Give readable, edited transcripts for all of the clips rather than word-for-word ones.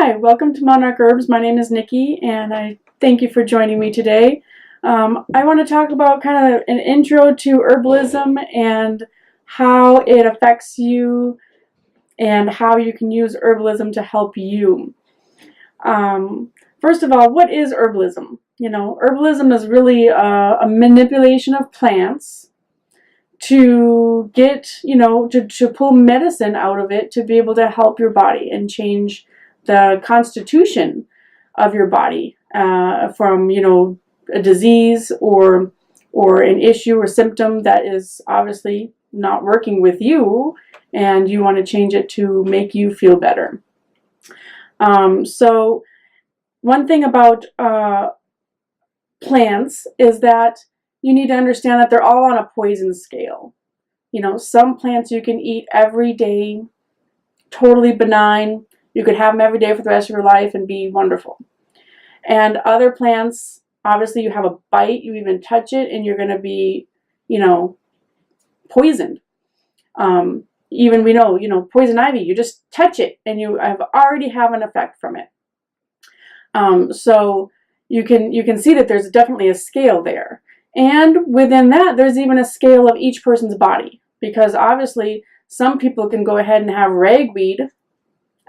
Hi, welcome to Monarch Herbs. My name is Nikki, and I thank you for joining me today. I want to talk about kind of an intro to herbalism and how it affects you and how you can use herbalism to help you. First of all, what is herbalism? Herbalism is really a manipulation of plants to get, to pull medicine out of it to be able to help your body and change the constitution of your body from, a disease or an issue or symptom that is obviously not working with you, and you want to change it to make you feel better. So one thing about plants is that you need to understand that they're all on a poison scale. Some plants you can eat every day, totally benign. You could have them every day for the rest of your life and be wonderful. And other plants, obviously you have a bite, you even touch it, and you're going to be, poisoned. Even we know, poison ivy, you just touch it and you already have an effect from it. So you can see that there's definitely a scale there. And within that, there's even a scale of each person's body, because obviously some people can go ahead and have ragweed,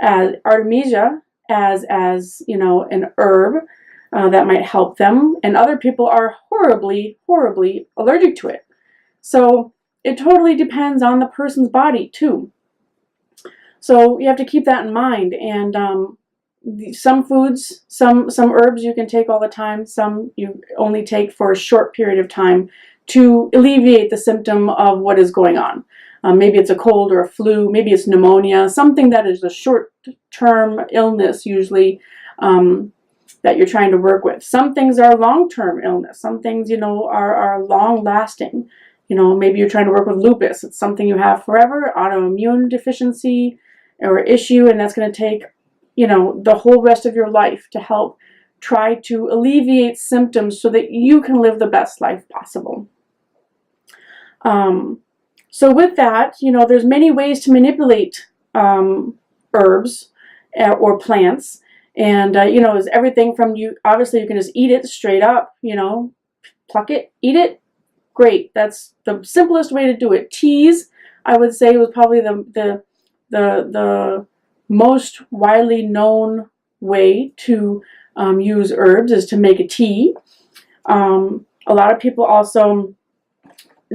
as artemisia, as an herb that might help them, and other people are horribly allergic to it. So it totally depends on the person's body too. So you have to keep that in mind. And some foods, some herbs you can take all the time, some you only take for a short period of time to alleviate the symptom of what is going on. Maybe it's a cold or a flu, maybe it's pneumonia, something that is a short-term illness usually that you're trying to work with. Some things are long-term illness. Some things, are long-lasting. Maybe you're trying to work with lupus. It's something you have forever, autoimmune deficiency or issue, and that's going to take, the whole rest of your life to help try to alleviate symptoms so that you can live the best life possible. So with that, there's many ways to manipulate herbs or plants. And, it's everything from obviously you can just eat it straight up, pluck it, eat it. Great. That's the simplest way to do it. Teas, I would say, was probably the most widely known way to use herbs, is to make a tea. A lot of people also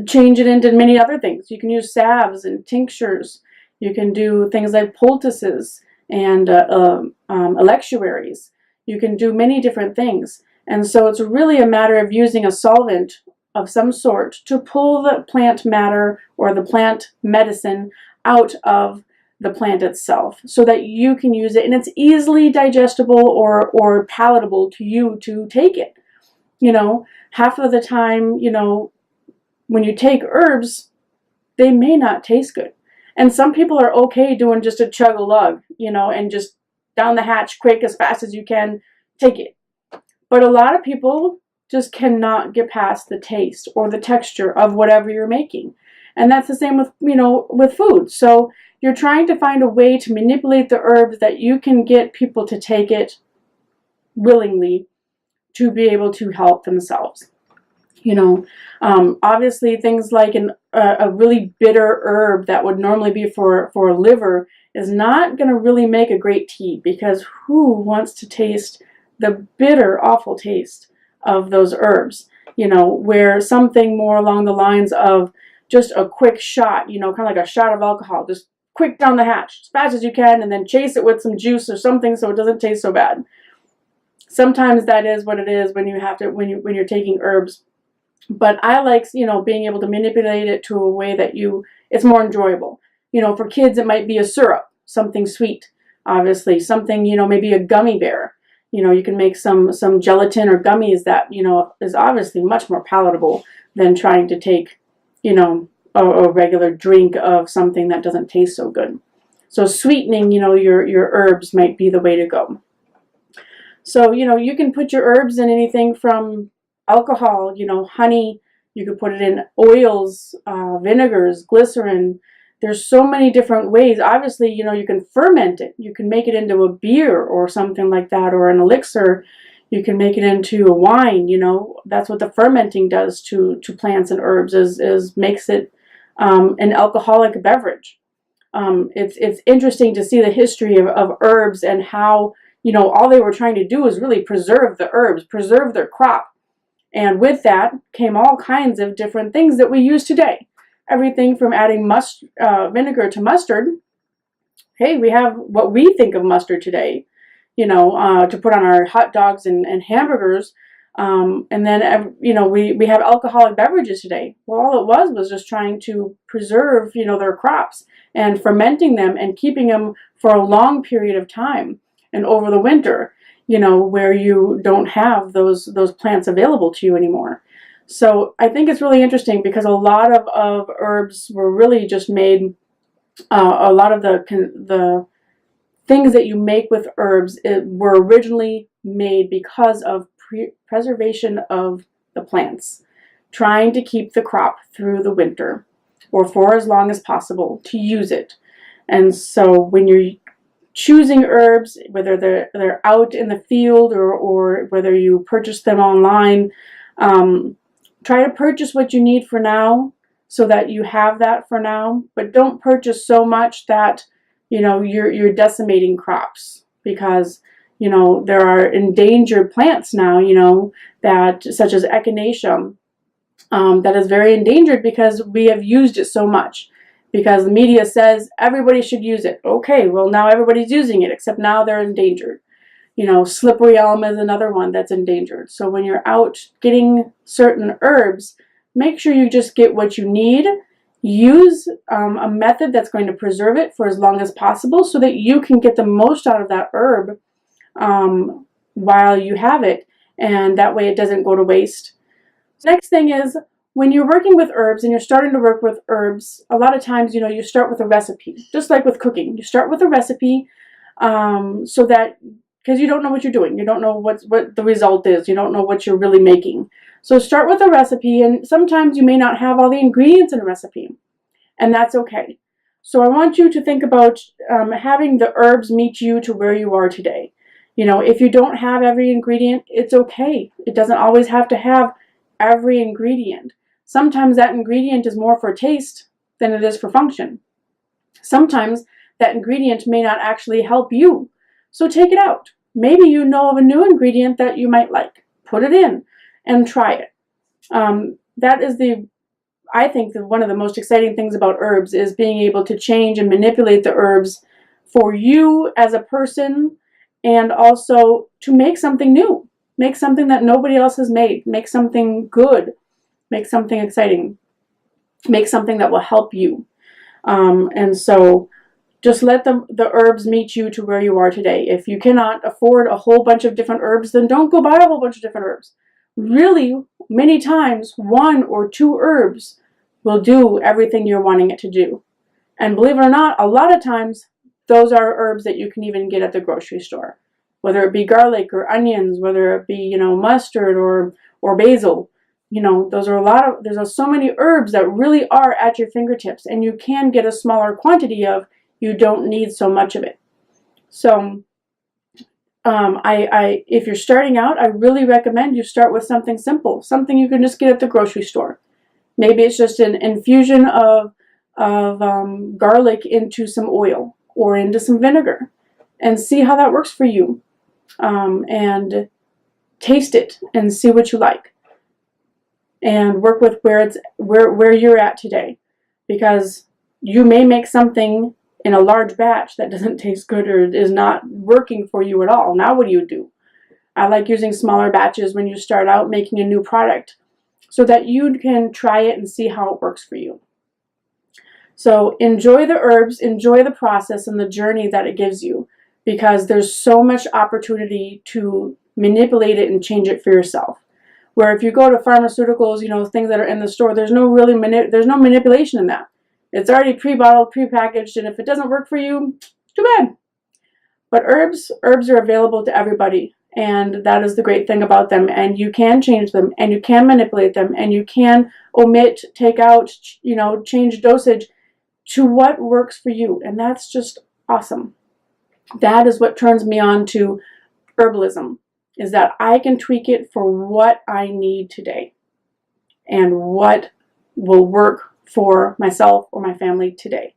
change it into many other things. You can use salves and tinctures. You can do things like poultices and electuaries. You can do many different things. And so it's really a matter of using a solvent of some sort to pull the plant matter or the plant medicine out of the plant itself so that you can use it and it's easily digestible or palatable to you to take it. Half of the time, when you take herbs, they may not taste good. And some people are okay doing just a chug-a-lug, and just down the hatch quick as fast as you can, take it. But a lot of people just cannot get past the taste or the texture of whatever you're making. And that's the same with, with food. So you're trying to find a way to manipulate the herbs that you can get people to take it willingly to be able to help themselves. Obviously things like a really bitter herb that would normally be for liver is not going to really make a great tea, because who wants to taste the bitter, awful taste of those herbs? Where something more along the lines of just a quick shot, kind of like a shot of alcohol, just quick down the hatch as fast as you can, and then chase it with some juice or something so it doesn't taste so bad. Sometimes that is what it is when you're taking herbs. But I like, being able to manipulate it to a way that it's more enjoyable. For kids, it might be a syrup, something sweet, obviously. Something, maybe a gummy bear. You can make some gelatin or gummies that, is obviously much more palatable than trying to take, a regular drink of something that doesn't taste so good. So sweetening, your herbs might be the way to go. So, you can put your herbs in anything from alcohol, honey. You could put it in oils, vinegars, glycerine. There's so many different ways. Obviously, you know, you can ferment it. You can make it into a beer or something like that, or an elixir. You can make it into a wine. You know, that's what the fermenting does to plants and herbs, is makes it an alcoholic beverage. It's interesting to see the history of herbs and how, you know, all they were trying to do was really preserve the herbs, preserve their crop. And with that came all kinds of different things that we use today. Everything from adding vinegar to mustard. Hey, we have what we think of mustard today, you know, to put on our hot dogs and hamburgers. And then, you know, we have alcoholic beverages today. Well, all it was just trying to preserve, you know, their crops and fermenting them and keeping them for a long period of time and over the winter, you know, where you don't have those plants available to you anymore. So I think it's really interesting because a lot of herbs were really just made, a lot of the things that you make with herbs were originally made because of preservation of the plants, trying to keep the crop through the winter or for as long as possible to use it. And so when you're choosing herbs, whether they're out in the field or whether you purchase them online, try to purchase what you need for now so that you have that for now, but don't purchase so much that, you know, you're decimating crops, because, you know, there are endangered plants now, you know, that such as echinacea, that is very endangered because we have used it so much, because the media says everybody should use it. Okay, well, now everybody's using it, except now they're endangered. You know, slippery elm is another one that's endangered. So when you're out getting certain herbs, make sure you just get what you need. Use a method that's going to preserve it for as long as possible so that you can get the most out of that herb while you have it, and that way it doesn't go to waste. Next thing is, when you're working with herbs and you're starting to work with herbs, a lot of times, you know, you start with a recipe, just like with cooking. You start with a recipe so that, because you don't know what you're doing. You don't know what the result is. You don't know what you're really making. So start with a recipe, and sometimes you may not have all the ingredients in a recipe, and that's okay. So I want you to think about having the herbs meet you to where you are today. You know, if you don't have every ingredient, it's okay. It doesn't always have to have every ingredient. Sometimes that ingredient is more for taste than it is for function. Sometimes that ingredient may not actually help you. So take it out. Maybe you know of a new ingredient that you might like. Put it in and try it. That is I think one of the most exciting things about herbs is being able to change and manipulate the herbs for you as a person, and also to make something new. Make something that nobody else has made. Make something good. Make something exciting. Make something that will help you. And so just let the herbs meet you to where you are today. If you cannot afford a whole bunch of different herbs, then don't go buy a whole bunch of different herbs. Really, many times, 1 or 2 herbs will do everything you're wanting it to do. And believe it or not, a lot of times, those are herbs that you can even get at the grocery store. Whether it be garlic or onions, whether it be, you know, mustard or basil. You know, there's so many herbs that really are at your fingertips, and you can get a smaller quantity of. You don't need so much of it. So if you're starting out, I really recommend you start with something simple, something you can just get at the grocery store. Maybe it's just an infusion of garlic into some oil or into some vinegar, and see how that works for you, and taste it and see what you like, and work with where you're at today, because you may make something in a large batch that doesn't taste good or is not working for you at all. Now what do? I like using smaller batches when you start out making a new product, so that you can try it and see how it works for you. So enjoy the herbs, enjoy the process and the journey that it gives you, because there's so much opportunity to manipulate it and change it for yourself. Where if you go to pharmaceuticals, you know, things that are in the store, there's no manipulation in that. It's already pre-bottled, pre-packaged, and if it doesn't work for you, too bad. But herbs are available to everybody, and that is the great thing about them. And you can change them, and you can manipulate them, and you can omit, take out, you know, change dosage to what works for you. And that's just awesome. That is what turns me on to herbalism, is that I can tweak it for what I need today and what will work for myself or my family today.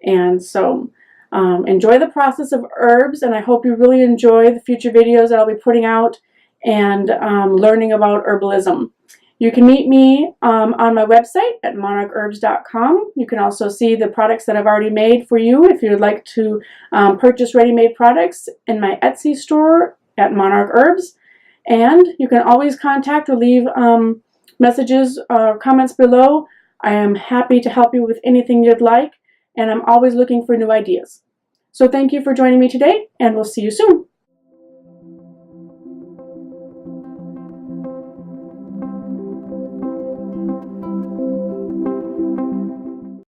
And so enjoy the process of herbs, and I hope you really enjoy the future videos that I'll be putting out and learning about herbalism. You can meet me on my website at monarchherbs.com. You can also see the products that I've already made for you if you would like to purchase ready-made products in my Etsy store at Monarch Herbs. And you can always contact or leave messages or comments below. I am happy to help you with anything you'd like, and I'm always looking for new ideas. So thank you for joining me today, and we'll see you soon.